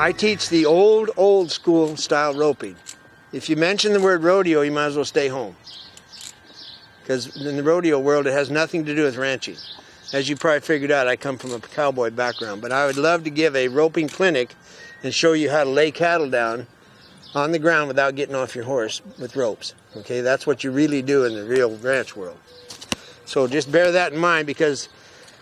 I teach the old school style roping. If you mention the word rodeo, you might as well stay home. Because in the rodeo world, it has nothing to do with ranching. As you probably figured out, I come from a cowboy background. But I would love to give a roping clinic and show you how to lay cattle down on the ground without getting off your horse with ropes. Okay, that's what you really do in the real ranch world. So just bear that in mind, because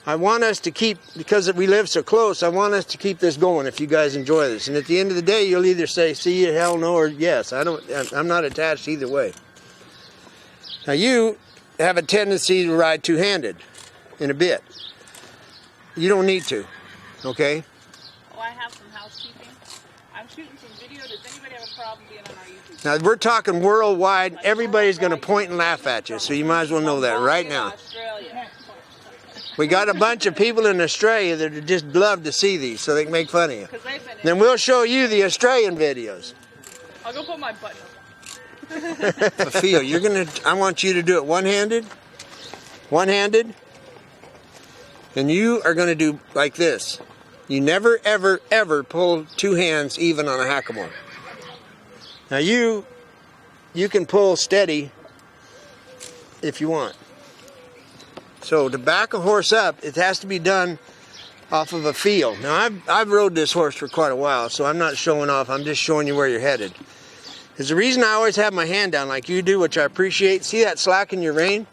I want us to keep, because we live so close, I want us to keep this going if you guys enjoy this. And at the end of the day, you'll either say, see you, hell no, or yes. I'm not attached either way. Now you have a tendency to ride two-handed in a bit. You don't need to, okay? Oh, I have some housekeeping. I'm shooting some video. Does anybody have a problem being on our YouTube? Now we're talking worldwide. Everybody's going to point and laugh at you, so you might as well know that right now. We got a bunch of people in Australia that would just love to see these, so they can make fun of you. Then we'll show you the Australian videos. I'll go put my button up. Feel, I want you to do it one-handed, and you are going to do like this. You never, ever, ever pull two hands even on a hackamore. Now you can pull steady if you want. So to back a horse up, it has to be done off of a feel. Now I've rode this horse for quite a while, so I'm not showing off. I'm just showing you where you're headed. Is the reason I always have my hand down like you do, which I appreciate. See that slack in your rein?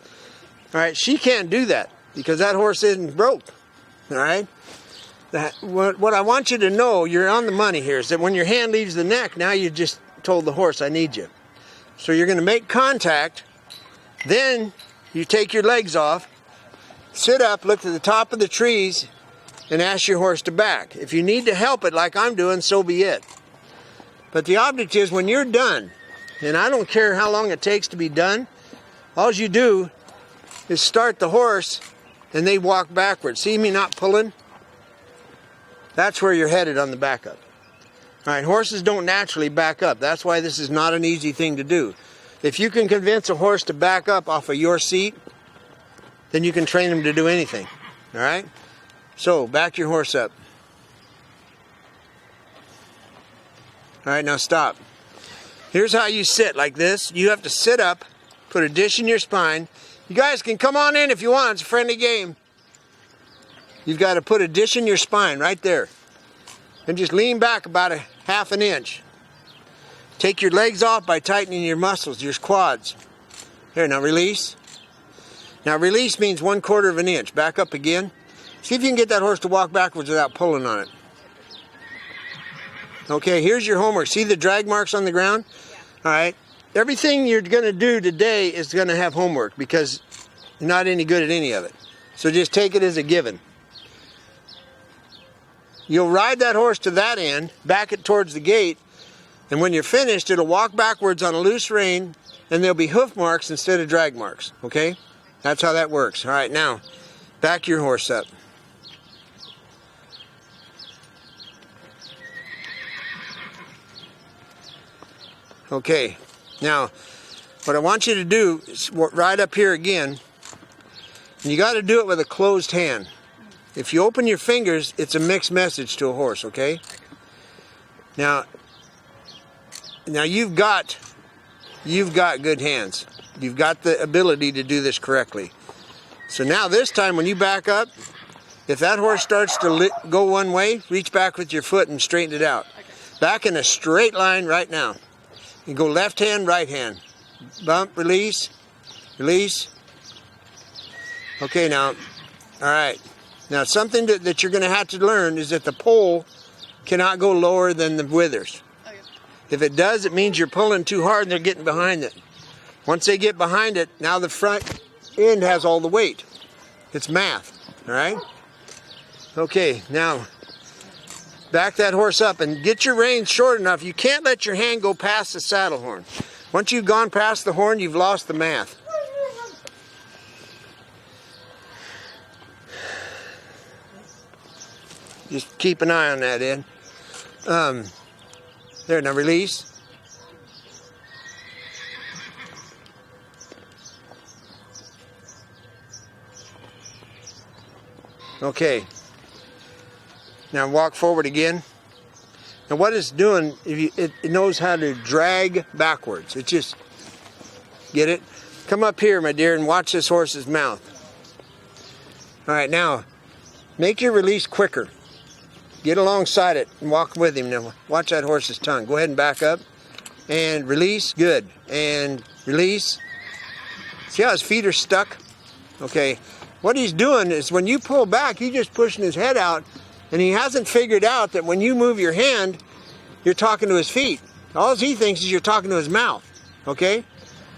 All right, she can't do that because that horse isn't broke. All right? What I want you to know, you're on the money here, is that when your hand leaves the neck, now you just told the horse, I need you. So you're going to make contact, then you take your legs off, sit up, look to the top of the trees, and ask your horse to back. If you need to help it like I'm doing, so be it. But the object is when you're done, and I don't care how long it takes to be done, all you do is start the horse and they walk backwards. See me not pulling? That's where you're headed on the backup. All right, horses don't naturally back up. That's why this is not an easy thing to do. If you can convince a horse to back up off of your seat, then you can train him to do anything. All right? So, back your horse up. All right, now stop. Here's how you sit, like this. You have to sit up, put a dish in your spine. You guys can come on in if you want. It's a friendly game. You've got to put a dish in your spine right there. And just lean back about a half an inch. Take your legs off by tightening your muscles, your quads. There, now release. Now release means 1/4 of an inch. Back up again. See if you can get that horse to walk backwards without pulling on it. Okay, here's your homework. See the drag marks on the ground? All right. Everything you're going to do today is going to have homework because you're not any good at any of it. So just take it as a given. You'll ride that horse to that end, back it towards the gate, and when you're finished, it'll walk backwards on a loose rein, and there'll be hoof marks instead of drag marks, okay? That's how that works. All right, now, back your horse up. Okay, now, what I want you to do is ride up here again, and you got to do it with a closed hand. If you open your fingers, it's a mixed message to a horse, okay? Now you've got good hands. You've got the ability to do this correctly. So now this time when you back up, if that horse starts to go one way, reach back with your foot and straighten it out. Back in a straight line right now. You go left hand, right hand. Bump, release, release. Okay, now, all right. Now, something that you're going to have to learn is that the pole cannot go lower than the withers. Okay. If it does, it means you're pulling too hard and they're getting behind it. Once they get behind it, now the front end has all the weight. It's math, all right? Okay, now, back that horse up and get your reins short enough. You can't let your hand go past the saddle horn. Once you've gone past the horn, you've lost the math. Just keep an eye on that, Ed. There, now release. Okay. Now walk forward again. And what it's doing, it knows how to drag backwards. It just, get it? Come up here, my dear, and watch this horse's mouth. All right, now, make your release quicker. Get alongside it and walk with him. Now, watch that horse's tongue. Go ahead and back up. And release, good. And release. See how his feet are stuck? Okay, what he's doing is when you pull back, he's just pushing his head out, and he hasn't figured out that when you move your hand, you're talking to his feet. All he thinks is you're talking to his mouth, okay?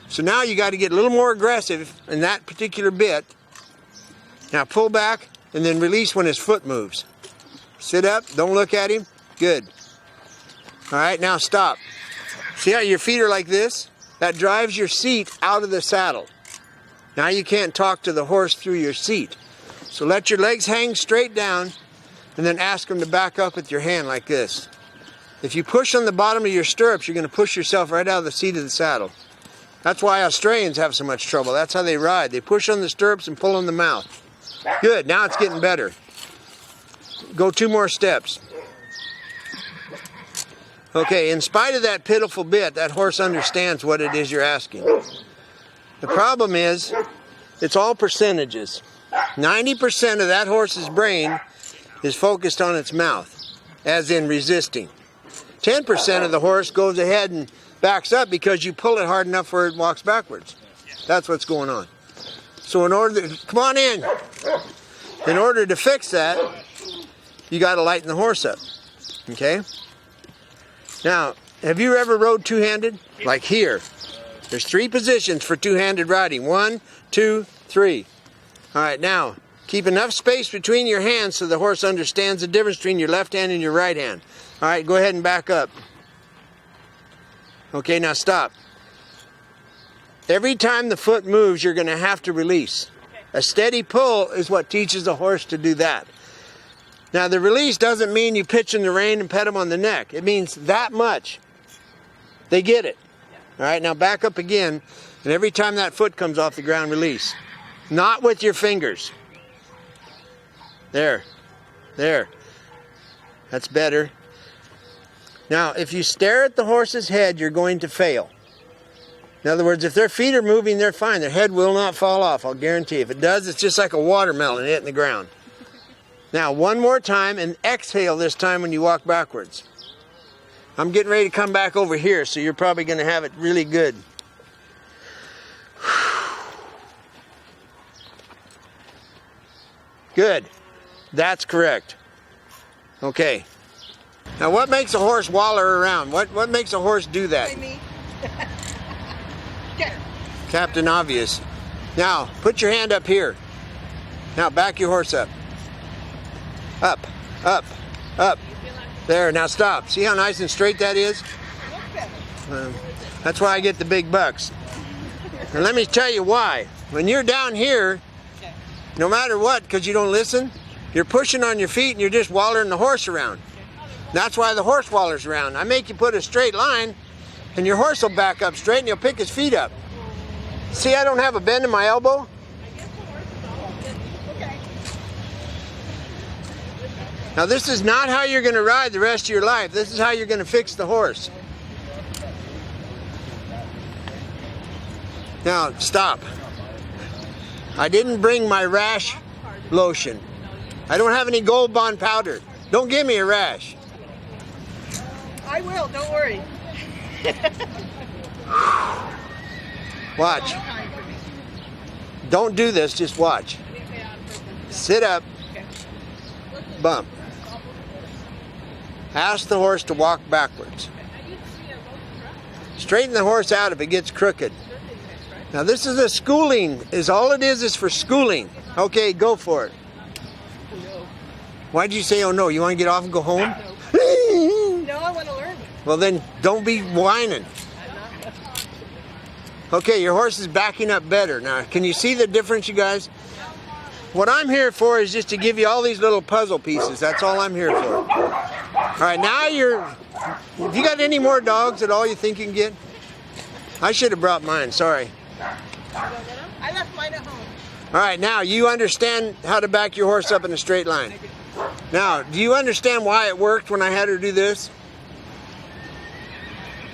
So now you got to get a little more aggressive in that particular bit. Now pull back and then release when his foot moves. Sit up, don't look at him, good. All right, now stop. See how your feet are like this? That drives your seat out of the saddle. Now you can't talk to the horse through your seat. So let your legs hang straight down and then ask him to back up with your hand like this. If you push on the bottom of your stirrups, you're going to push yourself right out of the seat of the saddle. That's why Australians have so much trouble. That's how they ride. They push on the stirrups and pull on the mouth. Good, now it's getting better. Go 2 more steps. Okay, in spite of that pitiful bit, that horse understands what it is you're asking. The problem is, it's all percentages. 90% of that horse's brain is focused on its mouth, as in resisting. 10% of the horse goes ahead and backs up because you pull it hard enough where it walks backwards. That's what's going on. So in order to, come on in. In order to fix that, you got to lighten the horse up. Okay? Now, have you ever rode two-handed? Like here. There's 3 positions for two-handed riding. 1, 2, 3. All right, now, keep enough space between your hands so the horse understands the difference between your left hand and your right hand. All right, go ahead and back up. Okay, now stop. Every time the foot moves, you're going to have to release. A steady pull is what teaches the horse to do that. Now, the release doesn't mean you pitch in the rein and pet them on the neck. It means that much. They get it. All right, now back up again, and every time that foot comes off the ground, release. Not with your fingers. There. There. That's better. Now, if you stare at the horse's head, you're going to fail. In other words, if their feet are moving, they're fine. Their head will not fall off, I'll guarantee. If it does, it's just like a watermelon hitting the ground. Now, one more time, and exhale this time when you walk backwards. I'm getting ready to come back over here, so you're probably going to have it really good. Good. That's correct. Okay. Now, what makes a horse waller around? What makes a horse do that? Me. Captain Obvious. Now, put your hand up here. Now, back your horse up. Up, up, up. There, now stop. See how nice and straight that is? That's why I get the big bucks. And let me tell you why. When you're down here, no matter what, because you don't listen, you're pushing on your feet and you're just wallering the horse around. That's why the horse wallers around. I make you put a straight line and your horse will back up straight and he'll pick his feet up. See, I don't have a bend in my elbow? Now, this is not how you're going to ride the rest of your life. This is how you're going to fix the horse. Now, stop. I didn't bring my rash lotion. I don't have any Gold Bond powder. Don't give me a rash. I will, don't worry. Watch. Don't do this, just watch. Sit up. Bump. Ask the horse to walk backwards. Straighten the horse out if it gets crooked. Now this is a schooling, all it is for schooling. Okay, go for it. Why'd you say, oh no, you want to get off and go home? No, I want to learn. Well then, don't be whining. Okay, your horse is backing up better. Now, can you see the difference, you guys? What I'm here for is just to give you all these little puzzle pieces. That's all I'm here for. All right, now have you got any more dogs at all you think you can get? I should have brought mine, sorry. I left mine at home. All right, now you understand how to back your horse up in a straight line. Now, do you understand why it worked when I had her do this?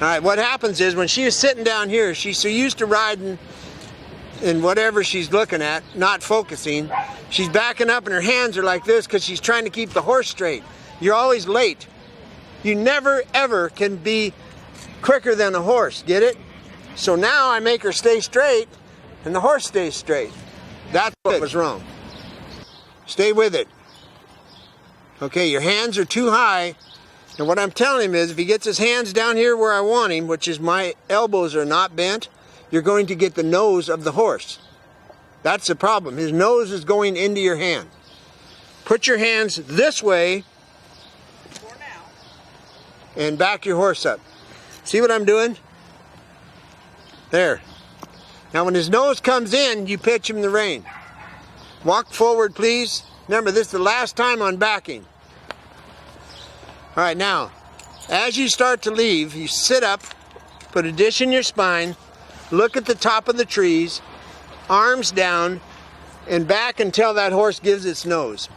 right, what happens is when she is sitting down here, she's so used to riding in whatever she's looking at, not focusing. She's backing up and her hands are like this because she's trying to keep the horse straight. You're always late. You never ever can be quicker than a horse, get it? So now I make her stay straight and the horse stays straight. That's what was wrong. Stay with it. Okay, your hands are too high. And what I'm telling him is if he gets his hands down here where I want him, which is my elbows are not bent, you're going to get the nose of the horse. That's the problem. His nose is going into your hand. Put your hands this way For now. and back your horse up. See what I'm doing? There. Now when his nose comes in, you pitch him the rein. Walk forward, please. Remember, this is the last time on backing. All right, now, as you start to leave, you sit up, put a dish in your spine, look at the top of the trees, arms down, and back until that horse gives its nose.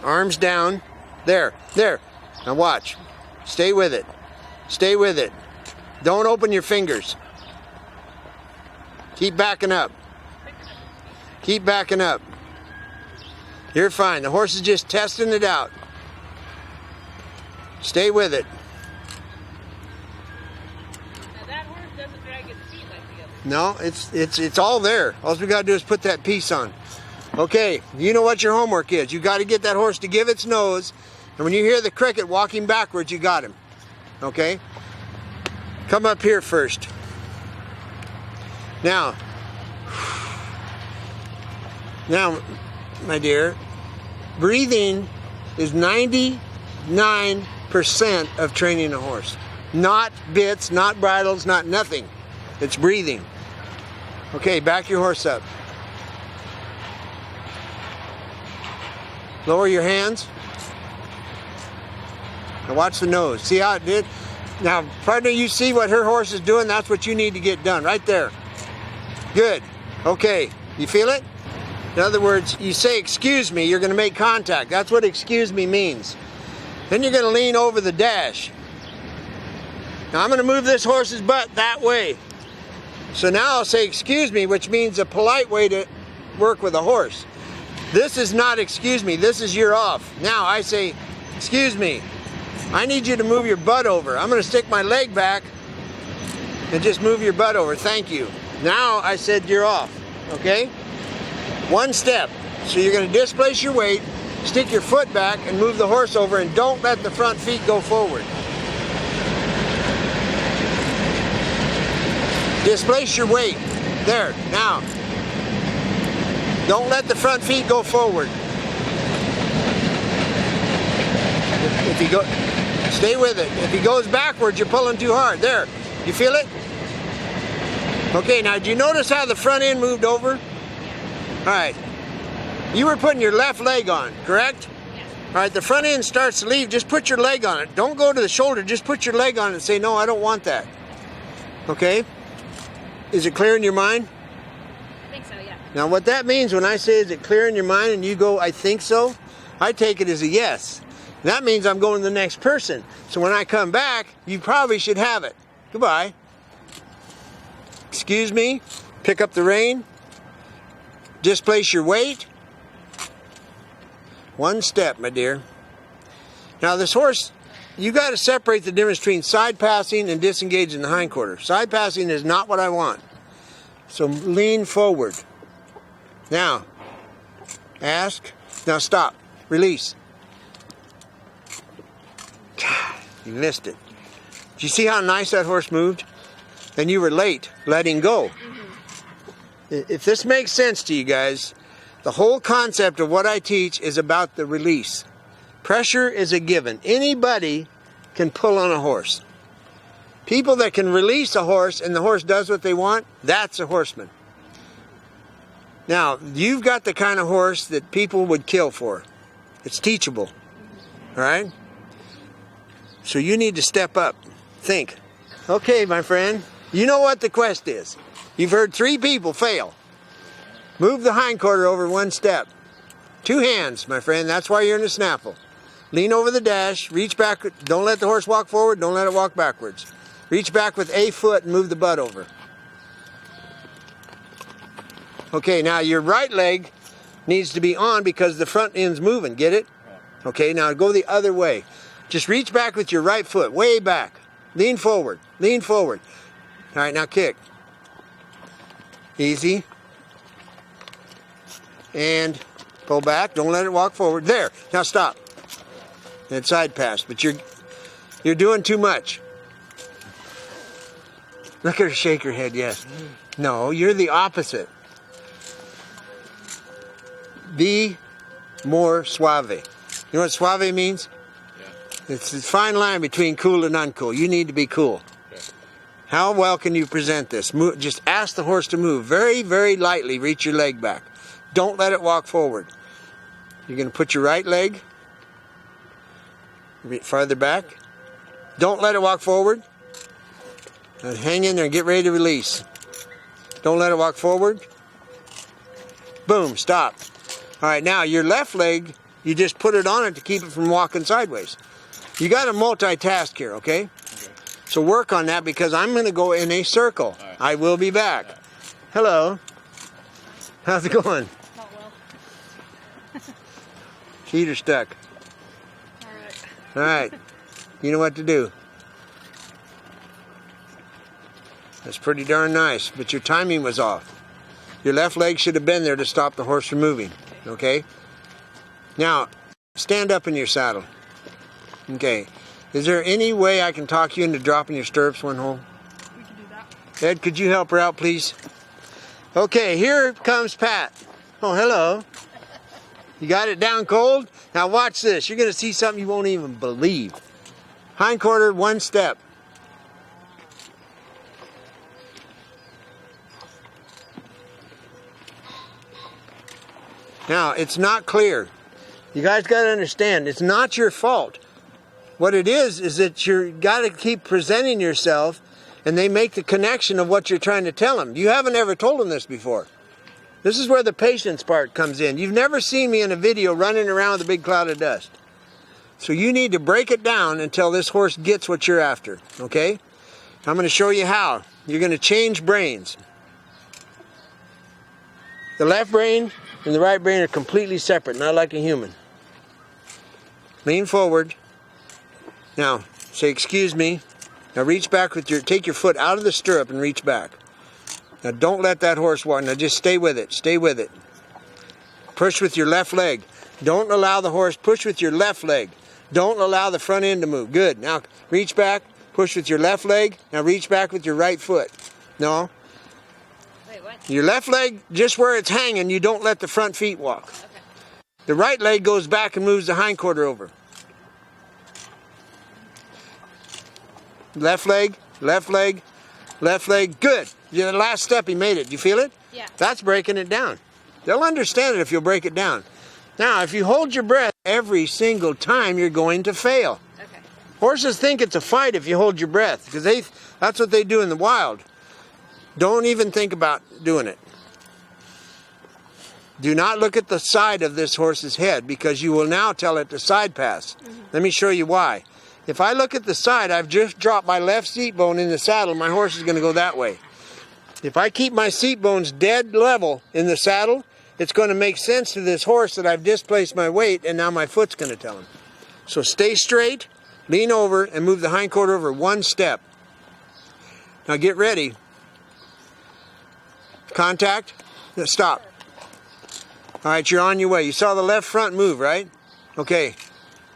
Arms down. There, there. Now watch. Stay with it. Stay with it. Don't open your fingers. Keep backing up. Keep backing up. You're fine. The horse is just testing it out. Stay with it. Now that horse doesn't drag its feet like the other. No, it's all there. All we got to do is put that piece on. Okay, you know what your homework is. You got to get that horse to give its nose, and when you hear the cricket walking backwards, you got him. Okay? Come up here first. Now, my dear, breathing is 99% of training a horse. Not bits, not bridles, not nothing. It's breathing. Okay, back your horse up. Lower your hands. Now watch the nose. See how it did? Now, partner, you see what her horse is doing? That's what you need to get done, right there. Good. Okay, you feel it? In other words, you say, excuse me, you're going to make contact. That's what excuse me means. Then you're going to lean over the dash. Now, I'm going to move this horse's butt that way. So now I'll say, excuse me, which means a polite way to work with a horse. This is not excuse me, this is you're off. Now I say, excuse me, I need you to move your butt over. I'm going to stick my leg back and just move your butt over. Thank you. Now I said you're off, okay? One step. So you're going to displace your weight, stick your foot back and move the horse over, and don't let the front feet go forward. Displace your weight. There, now. Don't let the front feet go forward. If you go, stay with it. If he goes backwards, you're pulling too hard. There, you feel it? Okay, now do you notice how the front end moved over? All right, you were putting your left leg on, correct? Yes. All right, the front end starts to leave, just put your leg on it. Don't go to the shoulder, just put your leg on it and say, no, I don't want that. Okay? Is it clear in your mind? I think so, yeah. Now what that means when I say, is it clear in your mind, and you go, I think so, I take it as a yes. That means I'm going to the next person. So when I come back, you probably should have it. Goodbye. Excuse me. Pick up the rein. Displace your weight. One step, my dear. Now this horse, you got to separate the difference between side passing and disengaging the hindquarter. Side passing is not what I want. So lean forward. Now, ask. Now stop. Release. You missed it. Did you see how nice that horse moved? And you were late letting go. If this makes sense to you guys, the whole concept of what I teach is about the release. Pressure is a given. Anybody can pull on a horse. People that can release a horse and the horse does what they want, that's a horseman. Now, you've got the kind of horse that people would kill for. It's teachable. All right? So you need to step up. Think. Okay, my friend. You know what the quest is. You've heard 3 people fail. Move the hindquarter over one step. 2 hands, my friend. That's why you're in the snaffle. Lean over the dash, reach back. Don't let the horse walk forward, don't let it walk backwards. Reach back with a foot and move the butt over. Okay, now your right leg needs to be on because the front end's moving, get it? Okay, now go the other way. Just reach back with your right foot, way back. Lean forward, lean forward. All right, now kick. Easy. And pull back, don't let it walk forward. There, now stop. And side pass, but you're doing too much. Look at her shake her head, yes. No, you're the opposite. Be more suave. You know what suave means? Yeah. It's a fine line between cool and uncool. You need to be cool. Yeah. How well can you present this? Just ask the horse to move. Very, very lightly reach your leg back. Don't let it walk forward. You're going to put your right leg farther back. Don't let it walk forward. Now hang in there and get ready to release. Don't let it walk forward. Boom, stop. All right, now your left leg, you just put it on it to keep it from walking sideways. You got to multitask here, okay? So work on that because I'm going to go in a circle. Right. I will be back. Right. Hello. How's it going? Not well. Feet are stuck. All right. All right. You know what to do. That's pretty darn nice, but your timing was off. Your left leg should have been there to stop the horse from moving. Okay? Now, stand up in your saddle. Okay. Is there any way I can talk you into dropping your stirrups one hole? We can do that. Ed, could you help her out, please? Okay, here comes Pat. Oh, hello. You got it down cold? Now watch this. You're going to see something you won't even believe. Hindquarter, one step. Now, it's not clear. You guys got to understand, it's not your fault. What it is that you got to keep presenting yourself and they make the connection of what you're trying to tell them. You haven't ever told them this before. This is where the patience part comes in. You've never seen me in a video running around with a big cloud of dust. So you need to break it down until this horse gets what you're after, okay? I'm going to show you how. You're going to change brains. The left brain and the right brain are completely separate, not like a human. Lean forward. Now, say, excuse me. Now reach back with take your foot out of the stirrup and reach back. Now don't let that horse walk. Now just stay with it, stay with it. Push with your left leg. Don't allow the horse, push with your left leg. Don't allow the front end to move. Good. Now reach back, push with your left leg. Now reach back with your right foot. No. Wait, what? Your left leg, just where it's hanging, you don't let the front feet walk. Okay. The right leg goes back and moves the hindquarter over. Left leg, left leg, left leg. Good. The last step, he made it. You feel it? Yeah. That's breaking it down. They'll understand it if you'll break it down. Now, if you hold your breath every single time, you're going to fail. Okay. Horses think it's a fight if you hold your breath because that's what they do in the wild. Don't even think about doing it. Do not look at the side of this horse's head because you will now tell it to side pass. Mm-hmm. Let me show you why. If I look at the side, I've just dropped my left seat bone in the saddle. My horse is going to go that way. If I keep my seat bones dead level in the saddle, it's going to make sense to this horse that I've displaced my weight and now my foot's going to tell him. So stay straight, lean over, and move the hindquarter over one step. Now get ready. Contact. Stop. All right, you're on your way. You saw the left front move, right? Okay.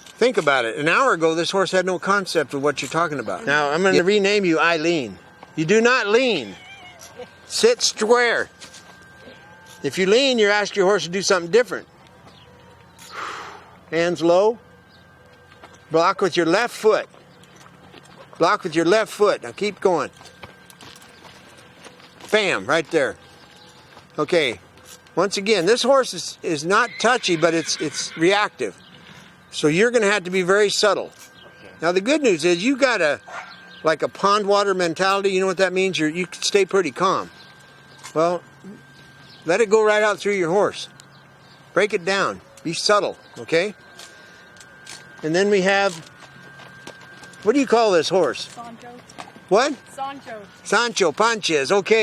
Think about it. An hour ago, this horse had no concept of what you're talking about. Now, I'm going to rename you Eileen. You do not lean. Sit square. If you lean, you're asking your horse to do something different. Hands low. Block with your left foot. Block with your left foot. Now keep going. Bam, right there. Okay. Once again, this horse is not touchy, but it's reactive. So you're going to have to be very subtle. Now the good news is you got like a pond water mentality. You know what that means? You can stay pretty calm. Well, let it go right out through your horse. Break it down. Be subtle, okay? And then we have, what do you call this horse? Sancho. What? Sancho. Sancho Panches. Okay.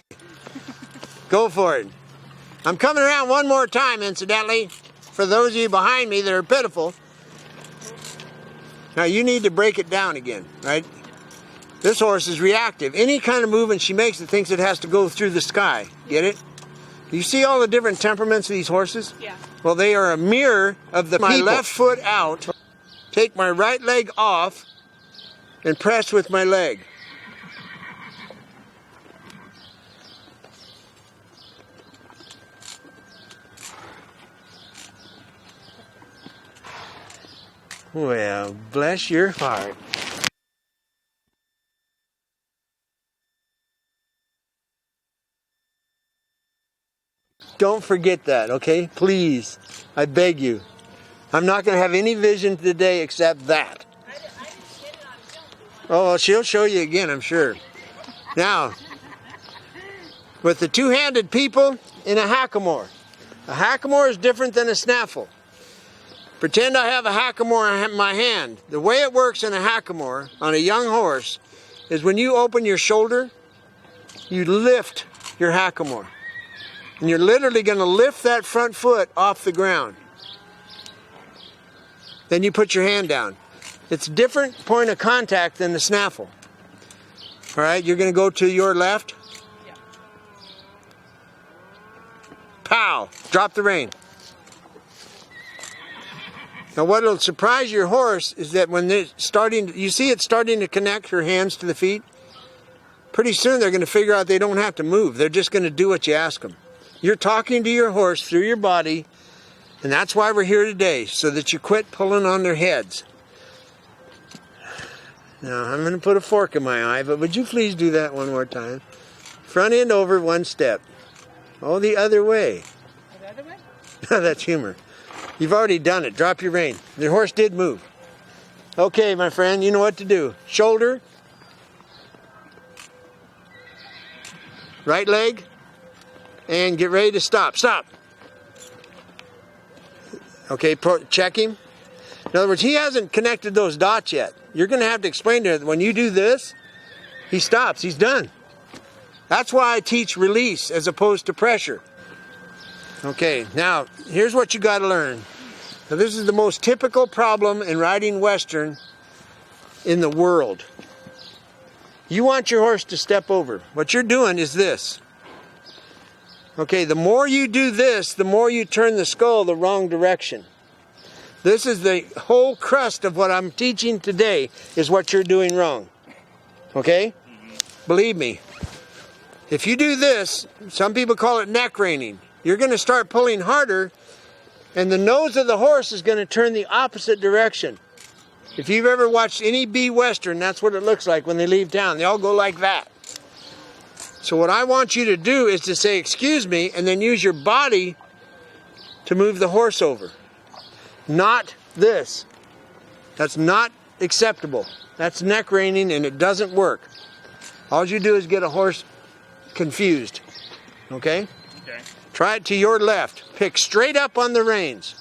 Go for it. I'm coming around one more time, incidentally, for those of you behind me that are pitiful. Now you need to break it down again, right? This horse is reactive. Any kind of movement she makes, it thinks it has to go through the sky. Get it? You see all the different temperaments of these horses? Yeah. Well, they are a mirror of the people. My left foot out, take my right leg off, and press with my leg. Well, bless your heart. Don't forget that, okay? Please. I beg you. I'm not going to have any vision today except that. I didn't get it on film. Oh, well, she'll show you again, I'm sure. Now, with the two-handed people in a hackamore. A hackamore is different than a snaffle. Pretend I have a hackamore in my hand. The way it works in a hackamore on a young horse is when you open your shoulder, you lift your hackamore. And you're literally going to lift that front foot off the ground. Then you put your hand down. It's a different point of contact than the snaffle. All right, you're going to go to your left. Yeah. Pow! Drop the rein. Now what will surprise your horse is that when they're starting, you see it's starting to connect her hands to the feet? Pretty soon they're going to figure out they don't have to move. They're just going to do what you ask them. You're talking to your horse through your body, and that's why we're here today, so that you quit pulling on their heads. Now, I'm going to put a fork in my eye, but would you please do that one more time? Front end over, one step. Oh, the other way. The other way? That's humor. You've already done it. Drop your rein. The horse did move. Okay, my friend, you know what to do. Shoulder. Right leg. And get ready to stop. Stop. Okay, check him. In other words, he hasn't connected those dots yet. You're going to have to explain to him, when you do this, he stops. He's done. That's why I teach release as opposed to pressure. Okay, now, here's what you got to learn. Now, this is the most typical problem in riding Western in the world. You want your horse to step over. What you're doing is this. Okay, the more you do this, the more you turn the skull the wrong direction. This is the whole crust of what I'm teaching today, is what you're doing wrong. Okay? Believe me. If you do this, some people call it neck reining. You're going to start pulling harder, and the nose of the horse is going to turn the opposite direction. If you've ever watched any B Western, that's what it looks like when they leave town. They all go like that. So what I want you to do is to say, excuse me, and then use your body to move the horse over. Not this. That's not acceptable. That's neck reining, and it doesn't work. All you do is get a horse confused. Okay? Okay. Try it to your left. Pick straight up on the reins.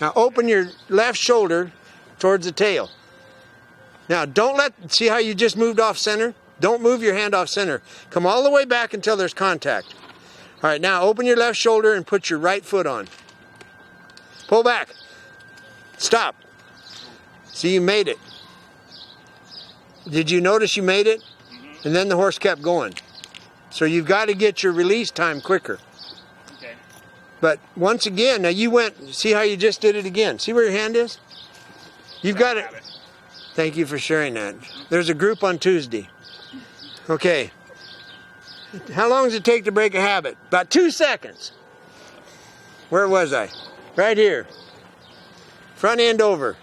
Now open your left shoulder towards the tail. Now see how you just moved off center? Don't move your hand off center. Come all the way back until there's contact. All right, now open your left shoulder and put your right foot on. Pull back. Stop. See, you made it. Did you notice you made it? And then the horse kept going. So you've got to get your release time quicker. Okay. But once again, now you went, see how you just did it again. See where your hand is? You've got it. Thank you for sharing that. There's a group on Tuesday. Okay. How long does it take to break a habit? About 2 seconds. Where was I? Right here. Front end over.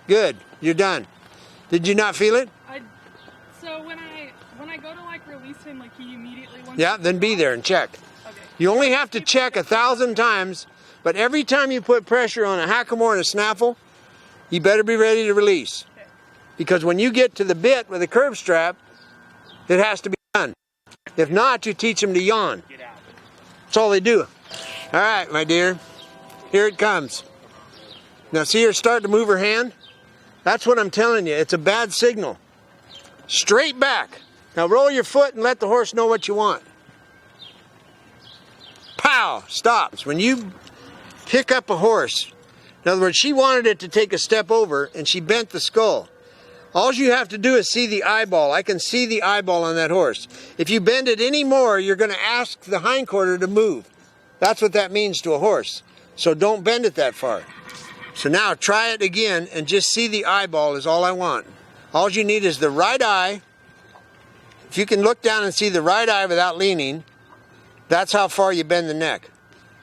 Good. You're done. Did you not feel it? So when I go to like release him, like he immediately wants. Yeah, then be there and check. Okay. You only have to check 1,000 times, but every time you put pressure on a hackamore and a snaffle, you better be ready to release. Okay. Because when you get to the bit with a curb strap, it has to be done. If not, you teach them to yawn. Get out. That's all they do. All right, my dear. Here it comes. Now see her start to move her hand? That's what I'm telling you. It's a bad signal. Straight back. Now roll your foot and let the horse know what you want. Pow! Stops. When you pick up a horse, in other words, she wanted it to take a step over and she bent the skull. All you have to do is see the eyeball. I can see the eyeball on that horse. If you bend it any more, you're going to ask the hindquarter to move. That's what that means to a horse. So don't bend it that far. So now try it again and just see the eyeball is all I want. All you need is the right eye. If you can look down and see the right eye without leaning, that's how far you bend the neck.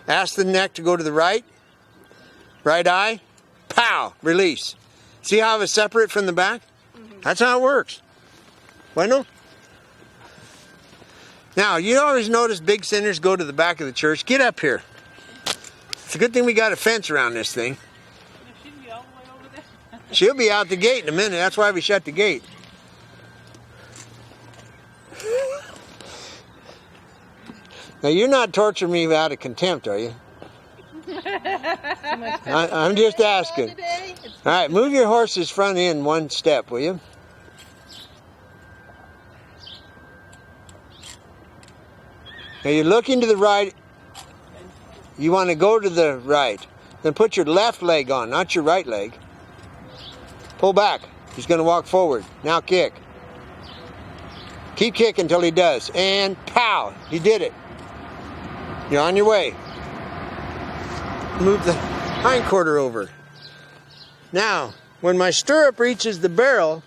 Ask the neck to go to the right. Right eye. Pow! Release. See how it was separate from the back? That's how it works. Bueno? Now, you always notice big sinners go to the back of the church. Get up here. It's a good thing we got a fence around this thing. She'll be all the way over there. She'll be out the gate in a minute. That's why we shut the gate. Now, you're not torturing me out of contempt, are you? I'm just asking. All right, move your horse's front end one step, will you? Now, you're looking to the right. You want to go to the right. Then put your left leg on, not your right leg. Pull back. He's going to walk forward. Now kick. Keep kicking until he does. And pow! He did it. You're on your way. Move the hindquarter over. Now, when my stirrup reaches the barrel,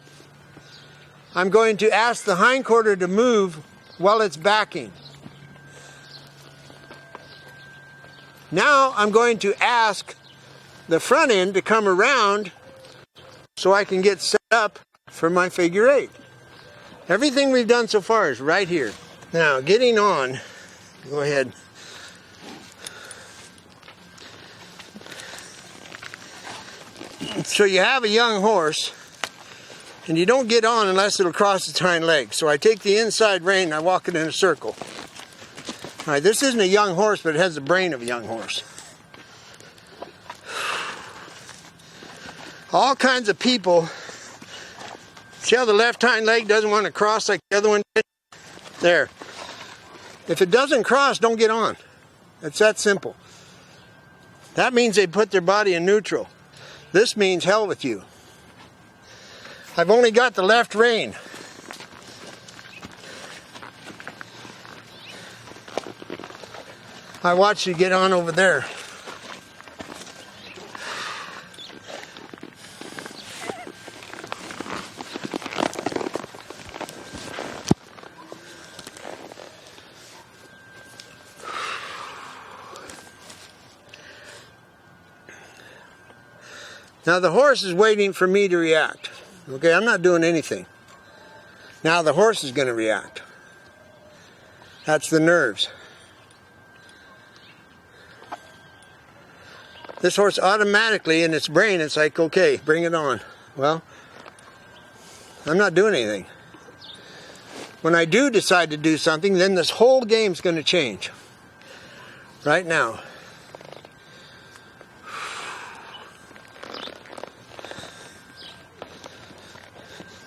I'm going to ask the hindquarter to move while it's backing. Now I'm going to ask the front end to come around so I can get set up for my figure eight. Everything we've done so far is right here. Now, getting on, go ahead. So you have a young horse, and you don't get on unless it'll cross its hind legs. So I take the inside rein and I walk it in a circle. All right, this isn't a young horse, but it has the brain of a young horse. All kinds of people. See how the left hind leg doesn't want to cross like the other one did? There. If it doesn't cross, don't get on. It's that simple. That means they put their body in neutral. This means hell with you. I've only got the left rein. I watch you get on over there. Now the horse is waiting for me to react. Okay, I'm not doing anything. Now the horse is going to react. That's the nerves. This horse automatically in its brain, it's like, okay, bring it on. Well, I'm not doing anything. When I do decide to do something, then this whole game's going to change. Right now.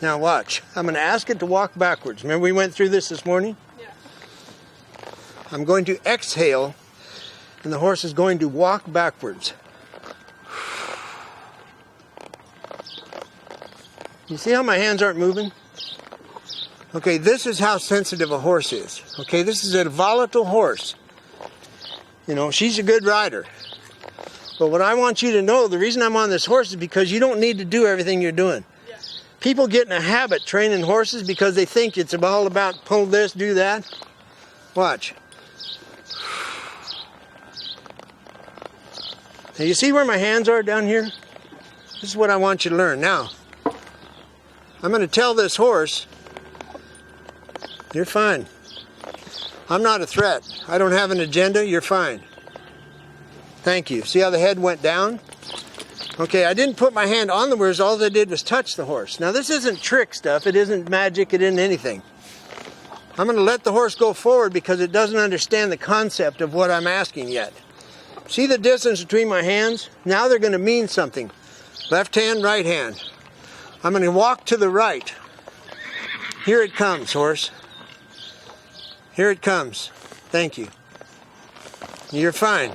Now watch. I'm going to ask it to walk backwards. Remember we went through this morning? Yeah. I'm going to exhale, and the horse is going to walk backwards. You see how my hands aren't moving? Okay, this is how sensitive a horse is. Okay, this is a volatile horse. You know, she's a good rider. But what I want you to know, the reason I'm on this horse is because you don't need to do everything you're doing. People get in a habit training horses because they think it's all about pull this, do that. Watch. Now you see where my hands are down here? This is what I want you to learn. Now, I'm going to tell this horse, you're fine. I'm not a threat. I don't have an agenda. You're fine. Thank you. See how the head went down? Okay, I didn't put my hand on the words. All I did was touch the horse. Now, this isn't trick stuff. It isn't magic. It isn't anything. I'm going to let the horse go forward because it doesn't understand the concept of what I'm asking yet. See the distance between my hands? Now they're going to mean something. Left hand, right hand. I'm going to walk to the right. Here it comes, horse. Here it comes. Thank you. You're fine.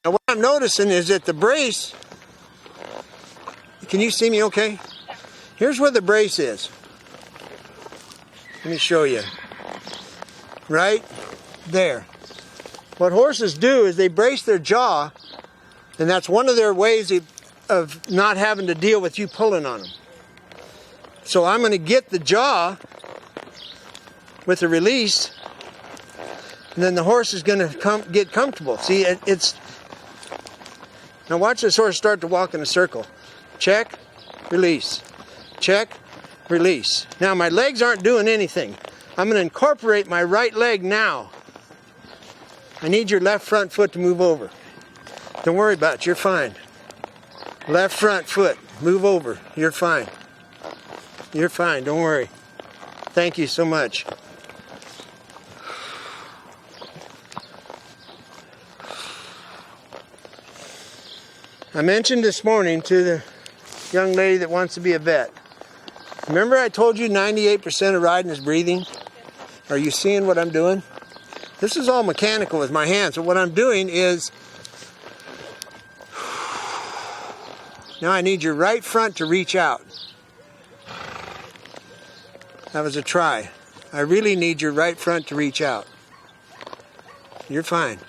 Now what I'm noticing is that the brace, can you see me okay? Here's where the brace is. Let me show you. Right there. What horses do is they brace their jaw, and that's one of their ways of not having to deal with you pulling on them. So I'm going to get the jaw with the release, and then the horse is going to get comfortable. See, it's... Now watch this horse start to walk in a circle. Check, release. Check, release. Now my legs aren't doing anything. I'm going to incorporate my right leg now. I need your left front foot to move over. Don't worry about it, you're fine. Left front foot, move over, you're fine. You're fine, don't worry. Thank you so much. I mentioned this morning to the young lady that wants to be a vet. Remember I told you 98% of riding is breathing? Are you seeing what I'm doing? This is all mechanical with my hands. So what I'm doing is, now I need your right front to reach out. That was a try. I really need your right front to reach out. You're fine.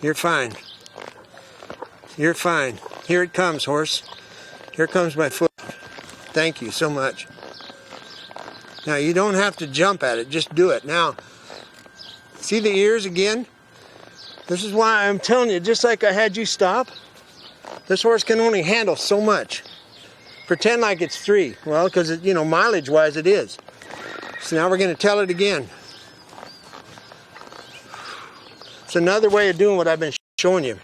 You're fine. You're fine. Here it comes, horse. Here comes my foot. Thank you so much. Now you don't have to jump at it, just do it. Now, see the ears again? This is why I'm telling you, just like I had you stop, this horse can only handle so much. Pretend like it's 3. Well, because, you know, mileage-wise it is. So now we're going to tell it again. It's another way of doing what I've been showing you.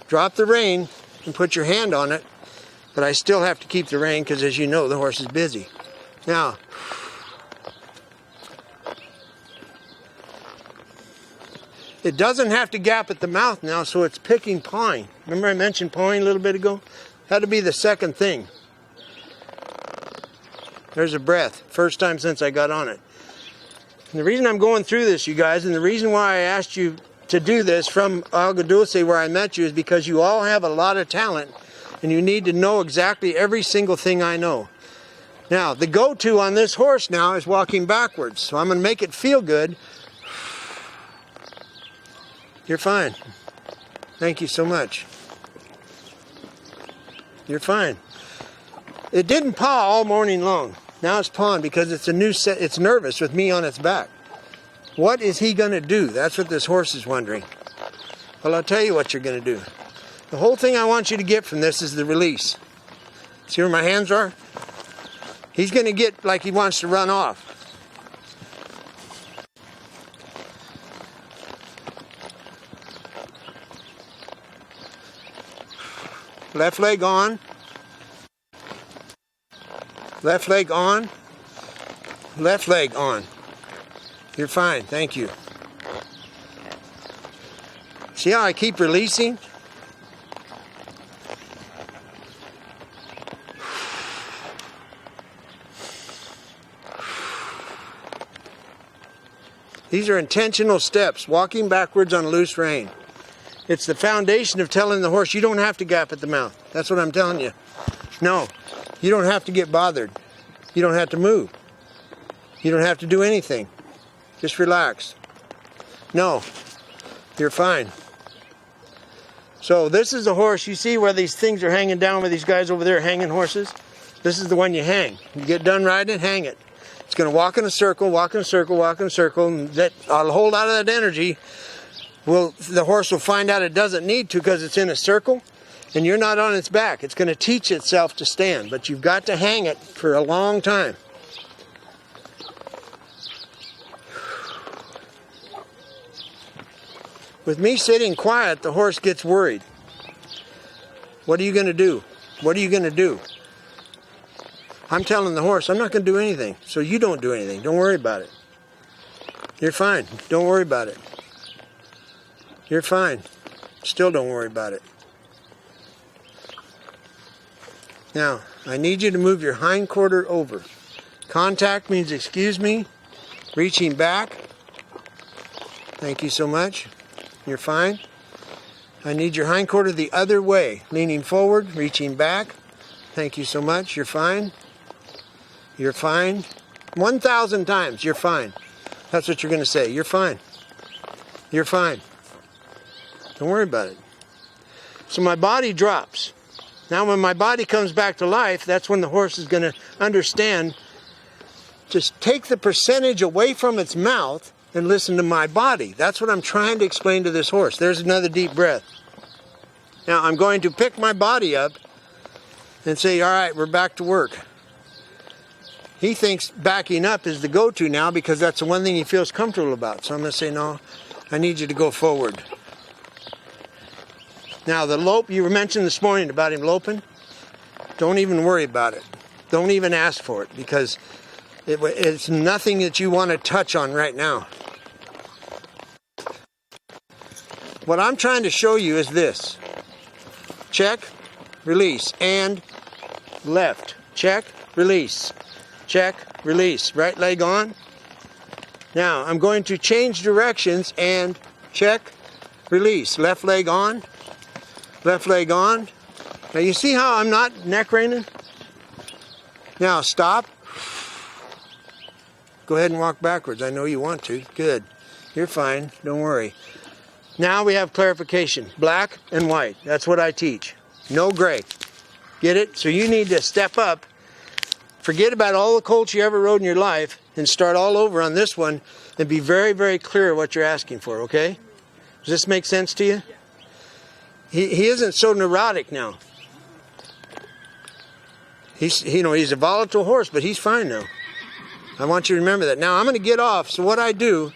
Drop the rein and put your hand on it, but I still have to keep the rein because, as you know, the horse is busy. Now, it doesn't have to gap at the mouth now, so it's picking pawing. Remember I mentioned pawing a little bit ago? Had to be the second thing. There's a breath. First time since I got on it. And the reason I'm going through this, you guys, and the reason why I asked you to do this from Agua Dulce where I met you is because you all have a lot of talent and you need to know exactly every single thing I know. Now, the go-to on this horse now is walking backwards. So I'm going to make it feel good. You're fine. Thank you so much. You're fine. It didn't paw all morning long. Now it's pawing because it's a new set. It's nervous with me on its back. What is he going to do? That's what this horse is wondering. Well, I'll tell you what you're going to do. The whole thing I want you to get from this is the release. See where my hands are? He's going to get like he wants to run off. Left leg on. Left leg on. Left leg on. You're fine, thank you. See how I keep releasing? These are intentional steps, walking backwards on a loose rein. It's the foundation of telling the horse you don't have to gap at the mouth. That's what I'm telling you. No, you don't have to get bothered. You don't have to move. You don't have to do anything. Just relax. No, you're fine. So this is the horse. You see where these things are hanging down, where these guys over there are hanging horses? This is the one you hang. You get done riding it, hang it. It's going to walk in a circle, walk in a circle, walk in a circle, and that a whole lot of that energy the horse will find out it doesn't need to because it's in a circle and you're not on its back. It's going to teach itself to stand, but you've got to hang it for a long time. With me sitting quiet, the horse gets worried. What are you going to do? What are you going to do? I'm telling the horse, I'm not going to do anything, so you don't do anything. Don't worry about it. You're fine. Don't worry about it. You're fine. Still don't worry about it. Now, I need you to move your hind quarter over. Contact means excuse me. Reaching back. Thank you so much. You're fine. I need your hind quarter the other way. Leaning forward, reaching back. Thank you so much. You're fine. You're fine. 1,000 times. You're fine. That's what you're going to say. You're fine. You're fine. Don't worry about it. So my body drops. Now when my body comes back to life, that's when the horse is going to understand. Just take the percentage away from its mouth and listen to my body. That's what I'm trying to explain to this horse. There's another deep breath. Now I'm going to pick my body up and say, all right, we're back to work. He thinks backing up is the go-to now because that's the one thing he feels comfortable about. So I'm going to say, no, I need you to go forward. Now the lope you mentioned this morning about him loping, don't even worry about it. Don't even ask for it because it's nothing that you want to touch on right now. What I'm trying to show you is this. Check, release, and left. Check, release. Check, release. Right leg on. Now I'm going to change directions and check, release. Left leg on. Left leg on. Now you see how I'm not neck reining? Now stop. Go ahead and walk backwards. I know you want to. Good. You're fine. Don't worry. Now we have clarification. Black and white. That's what I teach. No gray. Get it? So you need to step up. Forget about all the colts you ever rode in your life and start all over on this one and be very, very clear what you're asking for, okay? Does this make sense to you? He isn't so neurotic now. He's a volatile horse, but he's fine now. I want you to remember that. Now I'm going to get off. So what I do,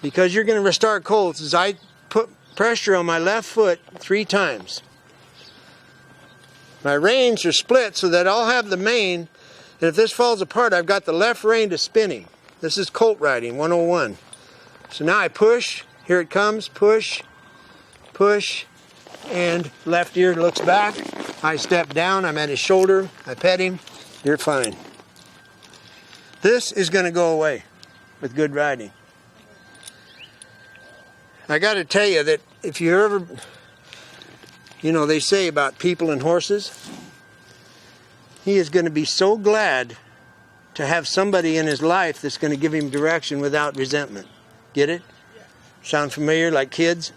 because you're going to restart colts, is I put pressure on my left foot 3 times. My reins are split so that I'll have the mane, and if this falls apart, I've got the left rein to spinning. This is colt riding 101. So now I push. Here it comes. Push. Push, and left ear looks back. I step down, I'm at his shoulder, I pet him, you're fine. This is going to go away with good riding. I got to tell you that if you ever, they say about people and horses, he is going to be so glad to have somebody in his life that's going to give him direction without resentment. Get it? Sound familiar, like kids?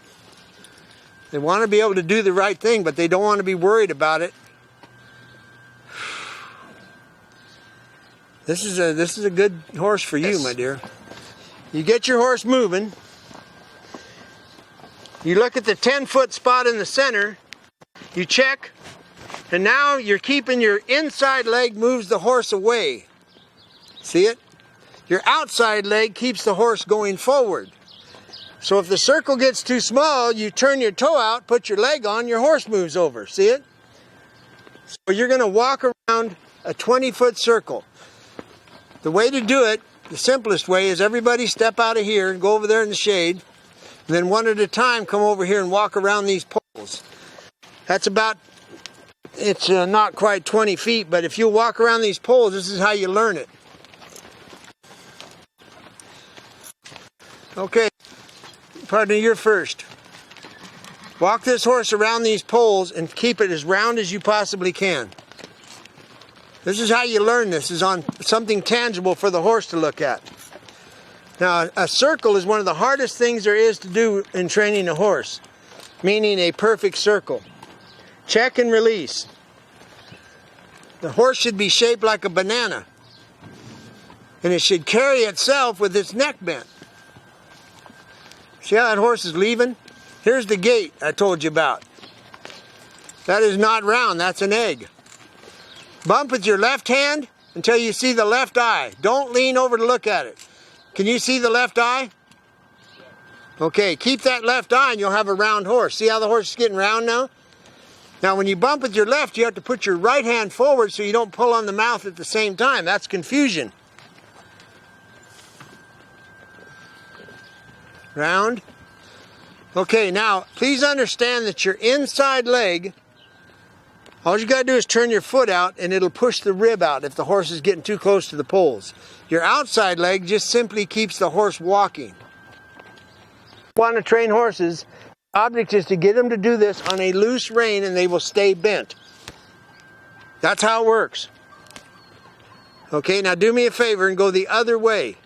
They want to be able to do the right thing, but they don't want to be worried about it. This is a good horse for you, my dear. You get your horse moving. You look at the 10-foot spot in the center. You check. And now you're keeping your inside leg moves the horse away. See it? Your outside leg keeps the horse going forward. So if the circle gets too small, you turn your toe out, put your leg on, your horse moves over. See it? So you're going to walk around a 20-foot circle. The way to do it, the simplest way, is everybody step out of here and go over there in the shade. And then one at a time come over here and walk around these poles. That's about, it's not quite 20 feet, but if you walk around these poles, this is how you learn it. Okay. Partner, you're first. Walk this horse around these poles and keep it as round as you possibly can. This is how you learn this, is on something tangible for the horse to look at. Now, a circle is one of the hardest things there is to do in training a horse, meaning a perfect circle. Check and release. The horse should be shaped like a banana, and it should carry itself with its neck bent. See how that horse is leaving? Here's the gate I told you about. That is not round, that's an egg. Bump with your left hand until you see the left eye. Don't lean over to look at it. Can you see the left eye? Okay, keep that left eye and you'll have a round horse. See how the horse is getting round now? Now when you bump with your left, you have to put your right hand forward so you don't pull on the mouth at the same time. That's confusion. Round. Okay, now please understand that your inside leg, all you got to do is turn your foot out and it'll push the rib out if the horse is getting too close to the poles. Your outside leg just simply keeps the horse walking. If you want to train horses, the object is to get them to do this on a loose rein and they will stay bent. That's how it works. Okay, now do me a favor and go the other way.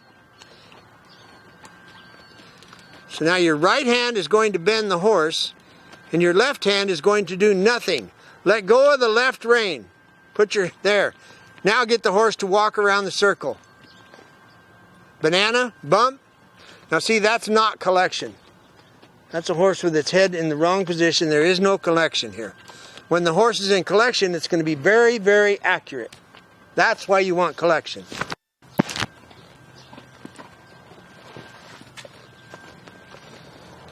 So now your right hand is going to bend the horse and your left hand is going to do nothing. Let go of the left rein. Put your, there. Now get the horse to walk around the circle. Banana, bump. Now see, that's not collection. That's a horse with its head in the wrong position. There is no collection here. When the horse is in collection, it's going to be very, very accurate. That's why you want collection.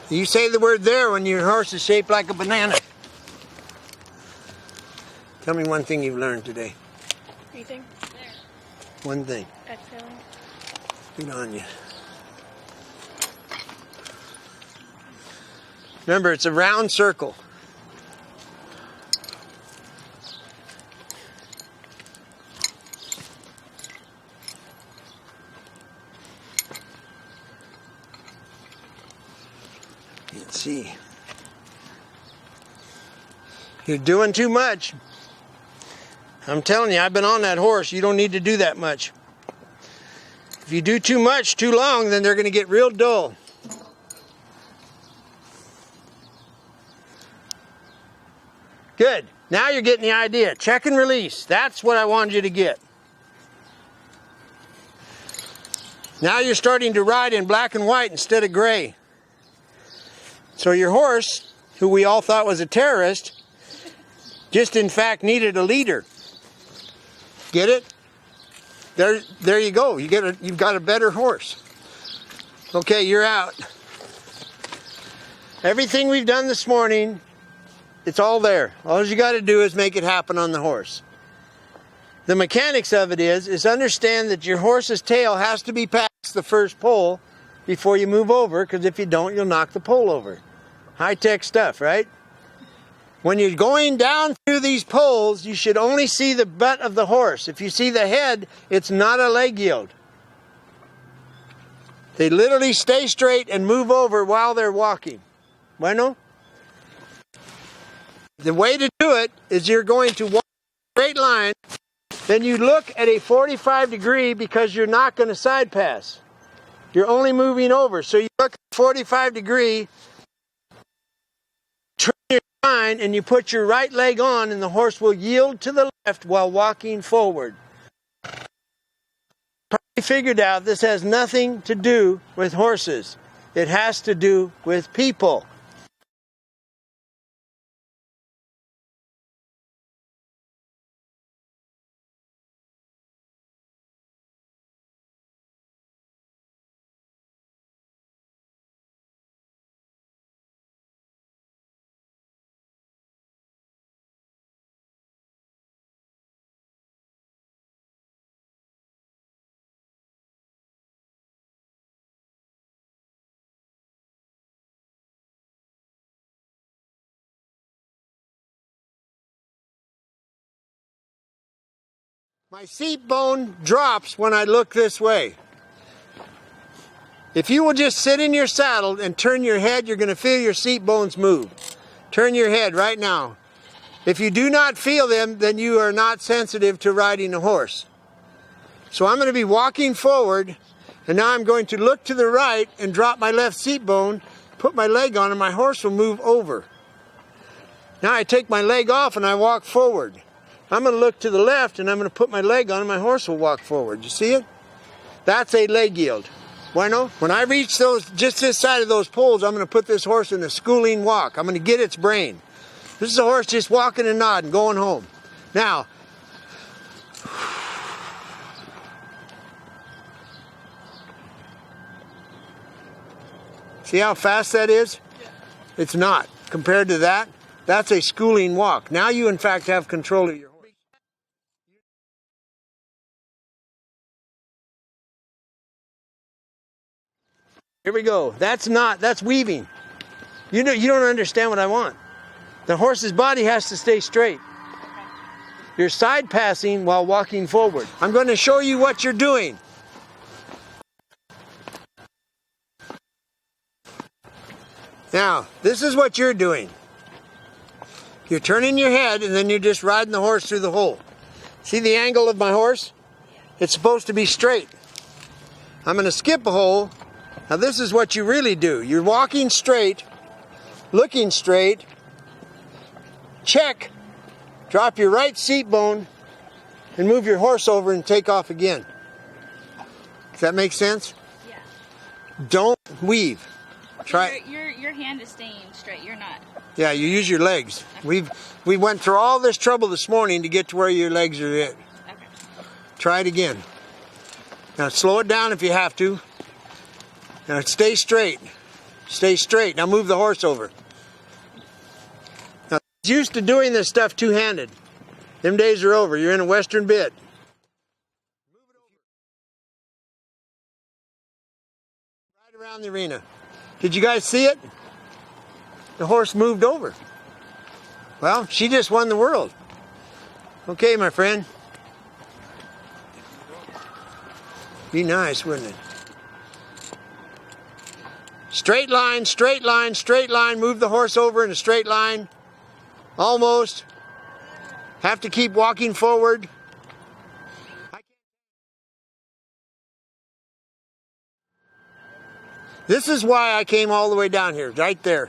You say the word there when your horse is shaped like a banana. Tell me one thing you've learned today. Anything? There. One thing. Exhaling. Good on you. Remember, it's a round circle. Let's see. You're doing too much. I'm telling you, I've been on that horse. You don't need to do that much. If you do too much too long, then they're going to get real dull. Good. Now you're getting the idea. Check and release. That's what I wanted you to get. Now you're starting to ride in black and white instead of gray. So your horse, who we all thought was a terrorist, just in fact needed a leader. Get it? There you go. You've got a better horse. Okay, you're out. Everything we've done this morning, it's all there. All you got to do is make it happen on the horse. The mechanics of it is understand that your horse's tail has to be past the first pole before you move over, because if you don't, you'll knock the pole over. High-tech stuff, right? When you're going down through these poles, you should only see the butt of the horse. If you see the head, it's not a leg yield. They literally stay straight and move over while they're walking. Bueno? The way to do it is you're going to walk a straight line, then you look at a 45 degree because you're not going to side pass. You're only moving over. So you look at 45 degree, turn your spine, and you put your right leg on, and the horse will yield to the left while walking forward. Probably figured out this has nothing to do with horses. It has to do with people. My seat bone drops when I look this way. If you will just sit in your saddle and turn your head, you're going to feel your seat bones move. Turn your head right now. If you do not feel them, then you are not sensitive to riding a horse. So I'm going to be walking forward, and now I'm going to look to the right and drop my left seat bone, put my leg on, and my horse will move over. Now I take my leg off and I walk forward. I'm going to look to the left and I'm going to put my leg on and my horse will walk forward. You see it? That's a leg yield. Bueno? When I reach those, just this side of those poles, I'm going to put this horse in a schooling walk. I'm going to get its brain. This is a horse just walking and nodding, going home. Now, see how fast that is? It's not. Compared to that, that's a schooling walk. Now you in fact have control of your horse. Here we go. That's weaving. You don't understand what I want. The horse's body has to stay straight. You're side passing while walking forward. I'm going to show you what you're doing. Now, this is what you're doing. You're turning your head and then you're just riding the horse through the hole. See the angle of my horse? It's supposed to be straight. I'm going to skip a hole. Now this is what you really do. You're walking straight, looking straight, check, drop your right seat bone, and move your horse over and take off again. Does that make sense? Yeah. Don't weave. Try. Your hand is staying straight. You're not. Yeah, you use your legs. We went through all this trouble this morning to get to where your legs are at. Okay. Try it again. Now slow it down if you have to. Now stay straight. Stay straight. Now move the horse over. Now, he's used to doing this stuff two-handed. Them days are over. You're in a western bit. Right around the arena. Did you guys see it? The horse moved over. Well, she just won the world. Okay, my friend. Be nice, wouldn't it? Straight line, straight line, straight line. Move the horse over in a straight line. Almost. Have to keep walking forward. This is why I came all the way down here, right there.